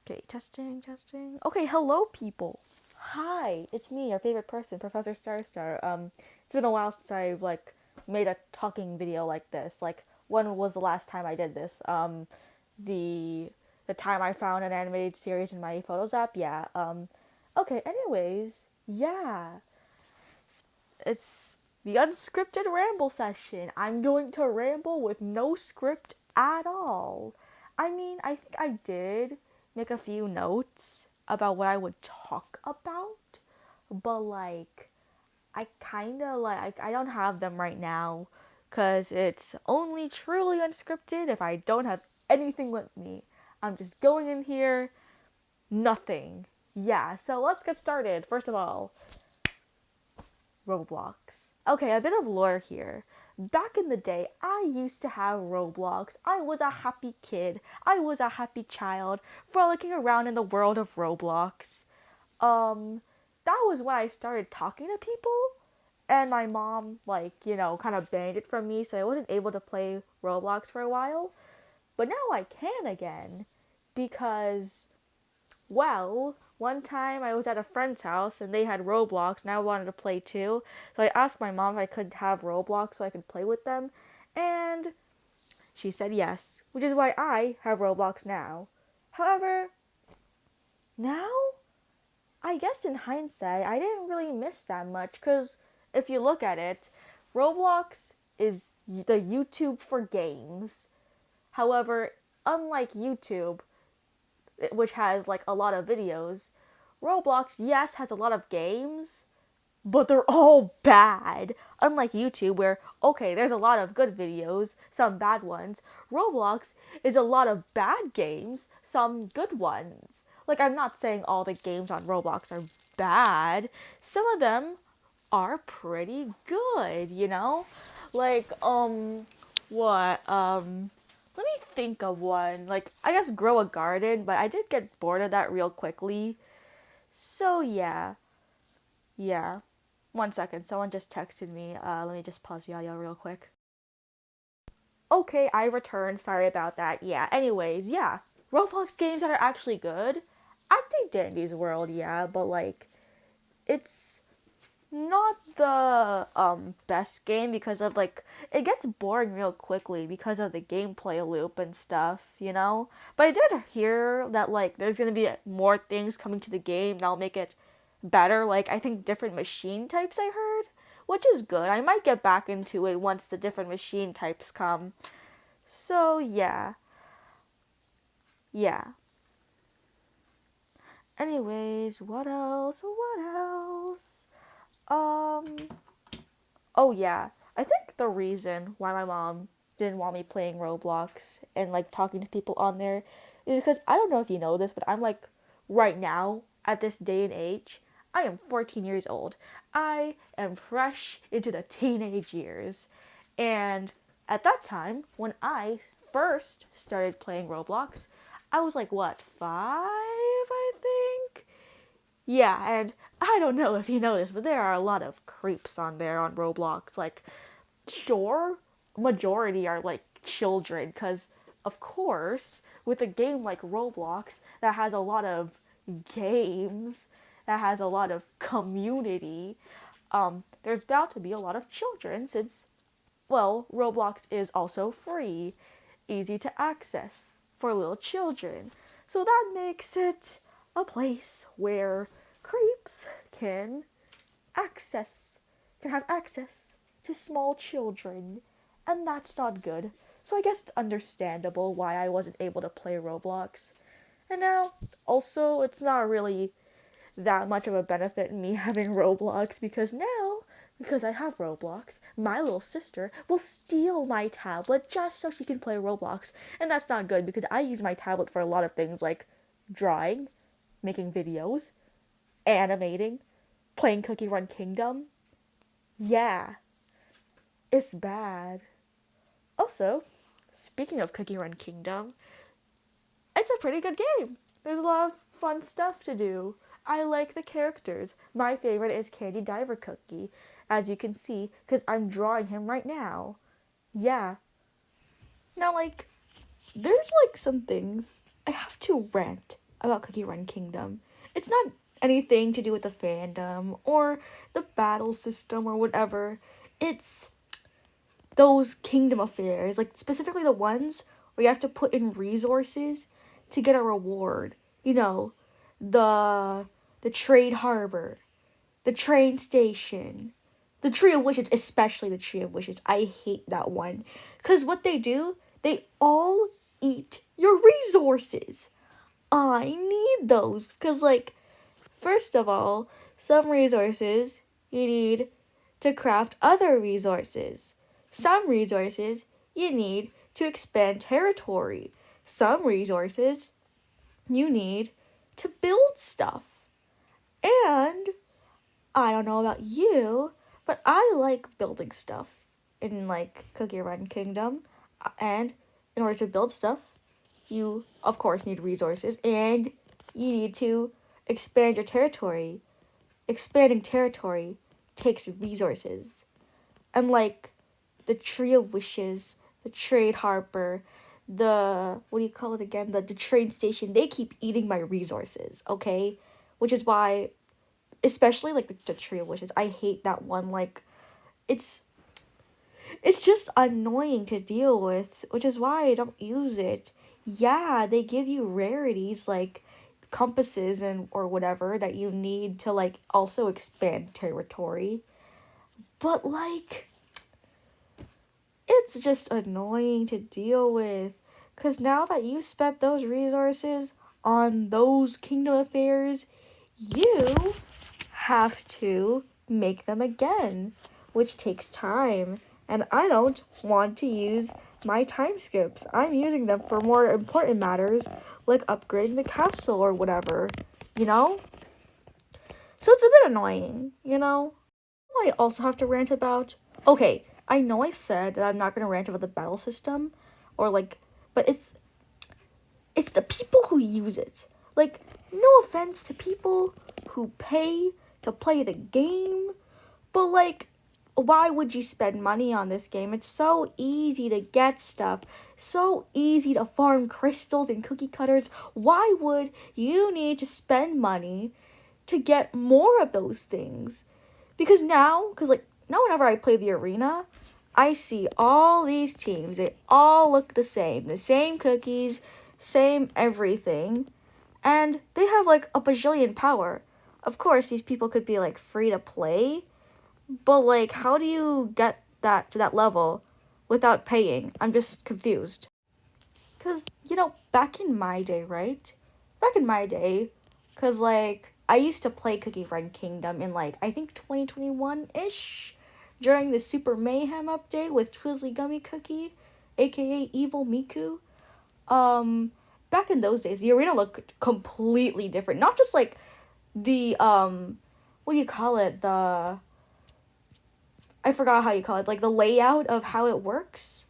Okay, testing. Okay, hello people. Hi, it's me, your favorite person, Professor Starstar. It's been a while since I've made a talking video like this. Like, when was the last time I did this? The the time I found an animated series in my Photos app. Yeah. Okay. Anyways, yeah, it's the unscripted ramble session. I'm going to ramble with no script at all. I mean, I think I did make a few notes about what I would talk about, but I kind of I don't have them right now cuz it's only truly unscripted if I don't have anything with me. I'm just going in here, nothing. Yeah, so let's get started. First of all, Roblox. Okay, a bit of lore here. Back in the day, I used to have Roblox. I was a happy kid. I was a happy child, frolicking around in the world of Roblox. Um, that was when I started talking to people, and my mom, kind of banned it from me, so I wasn't able to play Roblox for a while. But now I can again, because well, one time I was at a friend's house and they had Roblox and I wanted to play too. So I asked my mom if I could have Roblox so I could play with them. And she said yes, which is why I have Roblox now. However, now, I guess in hindsight, I didn't really miss that much because if you look at it, Roblox is the YouTube for games. However, unlike YouTube, which has like a lot of videos, Roblox, yes, has a lot of games, but they're all bad. Unlike YouTube, where, okay, there's a lot of good videos, some bad ones, Roblox is a lot of bad games, some good ones. Like, I'm not saying all the games on Roblox are bad, some of them are pretty good, you know? Like, what? Let me think of one. Like, I guess grow a garden, but I did get bored of that real quickly. So, yeah. Yeah. 1 second, someone just texted me. Let me just pause the audio real quick. Okay, I returned. Sorry about that. Yeah, anyways, yeah. Roblox games that are actually good. I'd say Dandy's World, yeah, but it's not the best game because of it gets boring real quickly because of the gameplay loop and stuff, you know? But I did hear that there's gonna be more things coming to the game that'll make it better, like I think different machine types I heard, which is good. I might get back into it once the different machine types come. So yeah. Yeah. Anyways, what else? What else? Um Oh yeah, I think the reason why my mom didn't want me playing Roblox and talking to people on there is because I don't know if you know this, but I'm right now at this day and age, I am 14 years old. I am fresh into the teenage years. And at that time, when I first started playing Roblox, I was what, 5, I think? Yeah, and I don't know if you know this, but there are a lot of creeps on there on Roblox. Sure, majority are children, because, of course, with a game like Roblox that has a lot of games, that has a lot of community, there's bound to be a lot of children since, well, Roblox is also free, easy to access for little children. So that makes it a place where creeps access can have access to small children, and that's not good. So I guess it's understandable why I wasn't able to play Roblox. And now, also, it's not really that much of a benefit in me having Roblox because I have Roblox, my little sister will steal my tablet just so she can play Roblox. And that's not good because I use my tablet for a lot of things like drawing, making videos, animating, playing Cookie Run Kingdom. Yeah, it's bad. Also, speaking of Cookie Run Kingdom, it's a pretty good game. There's a lot of fun stuff to do. I like the characters. My favorite is Candy Diver Cookie, as you can see, because I'm drawing him right now. Yeah. Now, there's some things I have to rant about Cookie Run Kingdom. It's not anything to do with the fandom or the battle system or whatever. It's those kingdom affairs, like specifically the ones where you have to put in resources to get a reward. You know, the trade harbor, the train station, the Tree of Wishes, especially the Tree of Wishes. I hate that one. Because what they do, they all eat your resources. I need those. Because, like, first of all, some resources you need to craft other resources. Some resources you need to expand territory. Some resources you need to build stuff. And I don't know about you, but I like building stuff in like Cookie Run Kingdom. And in order to build stuff, you of course need resources and you need to expand your territory. Expanding territory takes resources. And like the Tree of Wishes, the Trade Harbor, the what do you call it again? The train station, they keep eating my resources, okay? Which is why especially like the Tree of Wishes. I hate that one. Like, it's just annoying to deal with, which is why I don't use it. Yeah, they give you rarities like compasses and or whatever that you need to like also expand territory. But like it's just annoying to deal with cuz now that you spent those resources on those kingdom affairs, you have to make them again, which takes time. And I don't want to use my time skips. I'm using them for more important matters, like upgrading the castle or whatever, you know? So it's a bit annoying, you know? I also have to rant about. Okay, I know I said that I'm not gonna rant about the battle system, or like, but it's the people who use it. Like, no offense to people who pay to play the game, but like, why would you spend money on this game? It's so easy to get stuff, so easy to farm crystals and cookie cutters. Why would you need to spend money to get more of those things? Because like, now whenever I play the arena, I see all these teams. They all look the same cookies, same everything, and they have like a bajillion power. Of course, these people could be like free to play, but like, how do you get that to that level without paying? I'm just confused. Because, back in my day, right? Back in my day, because like, I used to play Cookie Run Kingdom in like, I think 2021 ish, during the Super Mayhem update with Twizzly Gummy Cookie, aka Evil Miku. Back in those days, the arena looked completely different. Not just like the, what do you call it? I forgot how you call it. Like the layout of how it works.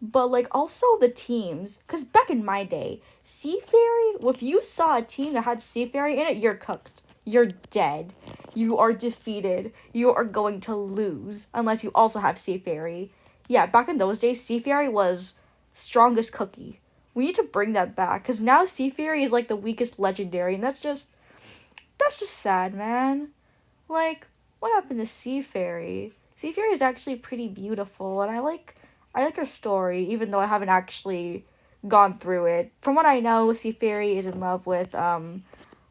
But like also the teams. Because back in my day, Sea Fairy, if you saw a team that had Sea Fairy in it, you're cooked. You're dead. You are defeated. You are going to lose. Unless you also have Sea Fairy. Yeah, back in those days, Sea Fairy was strongest cookie. We need to bring that back. Because now Sea Fairy is like the weakest legendary. And that's just sad, man. Like, what happened to Sea Fairy? Sea Fairy is actually pretty beautiful, and I like her story, even though I haven't actually gone through it. From what I know, Sea Fairy is in love with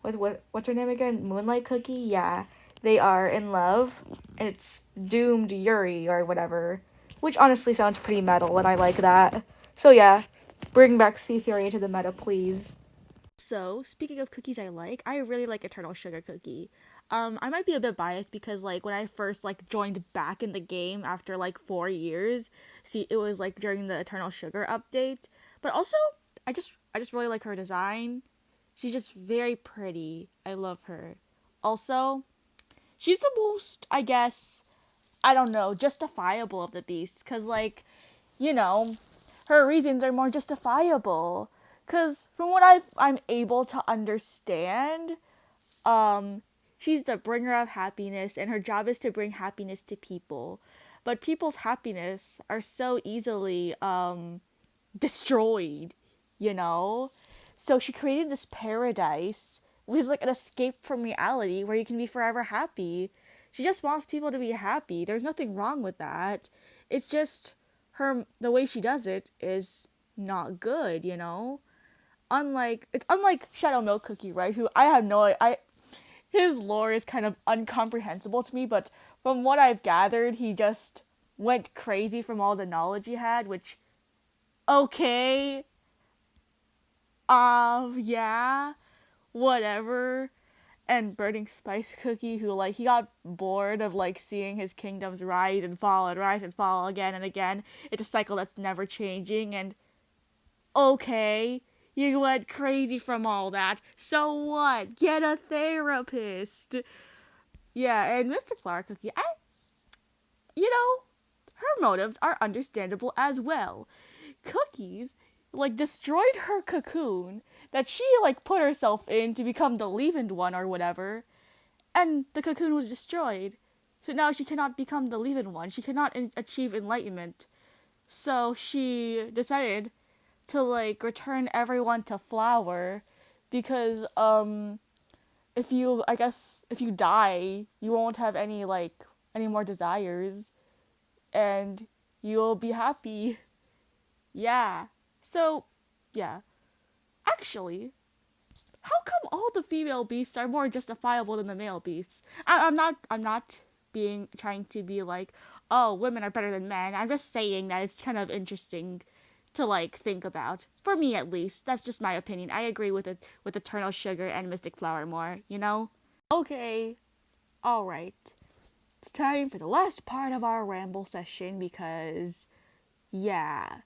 what's her name again? Moonlight Cookie? Yeah. They are in love, and it's doomed Yuri or whatever. Which honestly sounds pretty metal, and I like that. So yeah, bring back Sea Fairy into the meta, please. So, speaking of cookies I really like Eternal Sugar Cookie. I might be a bit biased because like when I first like joined back in the game after like 4 years, see it was like during the Eternal Sugar update. But also I just really like her design. She's just very pretty. I love her. Also, she's the most, I guess, I don't know, justifiable of the beasts cuz like, you know, her reasons are more justifiable. Cause from what I'm able to understand, um, she's the bringer of happiness, and her job is to bring happiness to people. But people's happiness are so easily destroyed, you know. So she created this paradise, which is like an escape from reality where you can be forever happy. She just wants people to be happy. There's nothing wrong with that. It's just the way she does it is not good, you know? Unlike Shadow Milk Cookie, right? Who I have no I his lore is kind of incomprehensible to me, but from what I've gathered, he just went crazy from all the knowledge he had, which okay, yeah, whatever. And Burning Spice Cookie, who like he got bored of like seeing his kingdoms rise and fall again and again. It's a cycle that's never changing, and okay, you went crazy from all that. So what? Get a therapist. Yeah, and Mystic Flower Cookie, you know, her motives are understandable as well. Cookies, like, destroyed her cocoon that she, like, put herself in to become the leavened one or whatever, and the cocoon was destroyed. So now she cannot become the leavened one. She cannot achieve enlightenment. So she decided to, like, return everyone to flower because, if you die, you won't have any more desires and you'll be happy. Yeah. So, yeah. Actually, how come all the female beasts are more justifiable than the male beasts? I'm not being trying to be like, oh, women are better than men. I'm just saying that it's kind of interesting to like think about. For me at least. That's just my opinion. I agree with Eternal Sugar and Mystic Flower more, you know? Okay. Alright. It's time for the last part of our ramble session because yeah.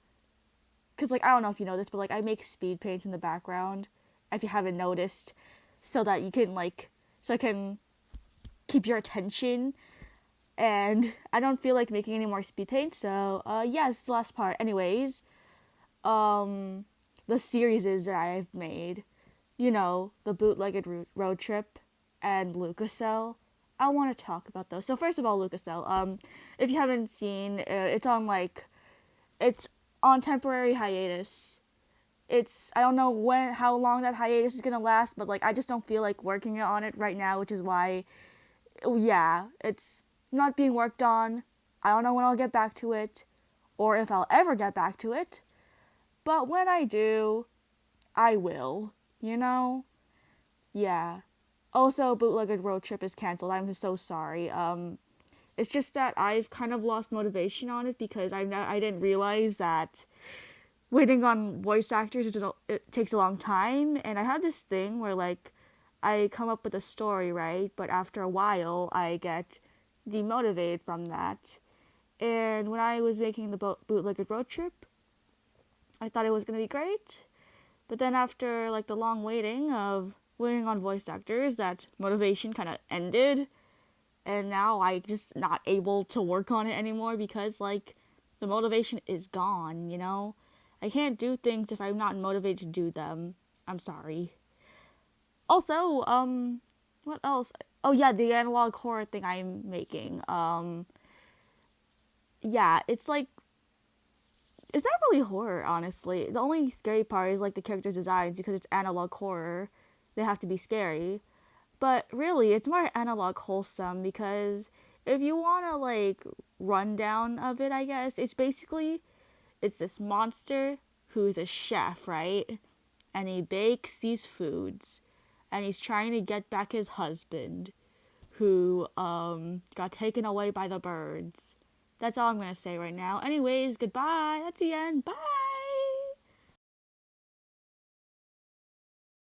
Because, like, I don't know if you know this, but, like, I make speed paints in the background, if you haven't noticed, so that you can, like, so I can keep your attention, and I don't feel like making any more speed paint, so, yeah, this is the last part. Anyways, the series that I've made, you know, the Bootlegged Road Trip and Lucascell, I want to talk about those. So, first of all, Lucascell, if you haven't seen, it's on temporary hiatus. I don't know how long that hiatus is gonna last, but like I just don't feel like working on it right now, which is why, yeah, it's not being worked on. I don't know when I'll get back to it, or if I'll ever get back to it. But when I do, I will. You know, yeah. Also, Bootlegged Road Trip is canceled. I'm just so sorry. It's just that I've kind of lost motivation on it because I didn't realize that waiting on voice actors it takes a long time, and I have this thing where like I come up with a story, right, but after a while I get demotivated from that. And when I was making the Bootlegged Road Trip, I thought it was going to be great, but then after like the long waiting on voice actors, that motivation kind of ended, and now I just not able to work on it anymore because like the motivation is gone, you know? I can't do things if I'm not motivated to do them. I'm sorry. Also, what else? Oh yeah, the analog horror thing I'm making. Yeah, it's not really horror, honestly. The only scary part is like the characters' designs because it's analog horror. They have to be scary. But really, it's more analog wholesome because if you want to like rundown of it, I guess, it's this monster who's a chef, right? And he bakes these foods and he's trying to get back his husband who got taken away by the birds. That's all I'm going to say right now. Anyways, goodbye. That's the end. Bye.